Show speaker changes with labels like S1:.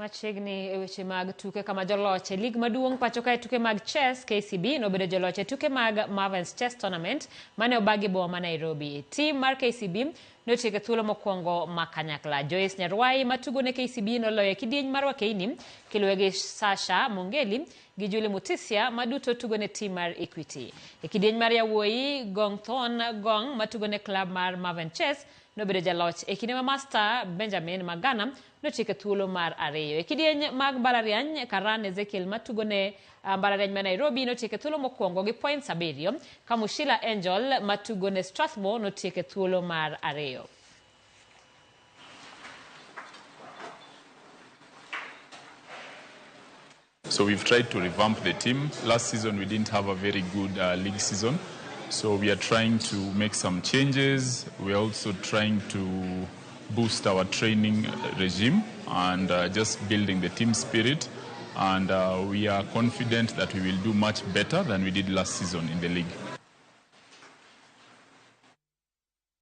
S1: Machiegni e weche mag tuke kama joloch e lig maduong' pacho kae tuke mag chess KCB nobedo joloch e tuke mag Marvins Chess Tournament mane obagi boma ma Nairobi. Tim mar KCB notieko thuolo mokwongo ma kanyakla. Joyce Nyarwai matugo ne KCB noloyo kidieny mar Wakeini kiluwe gi Sasha Mongeli gi Julie Mutisia maduto tugo ne tim mar Equity. E kidieny mar yawuoyi Gongthon Gong matugo ne club mar Marvin Chess nobedo jaloch e kinde ma Master Benjamin Magana notieko thuolo mar ariyo. E kidieny mag mbalariany Karan Ezekiel matugo ne mbalariany ma Nairobi notieko thuolo mokwongo gi points 7 ka Mushila Angel matugo ne Strathmore notieko thuolo mar ariyo.
S2: So we've tried to revamp the team. Last season we didn't have a very good league season. So we are trying to make some changes. We're also trying to boost our training regime and just building the team spirit. And we are confident that we will do much better than we did last season in the league.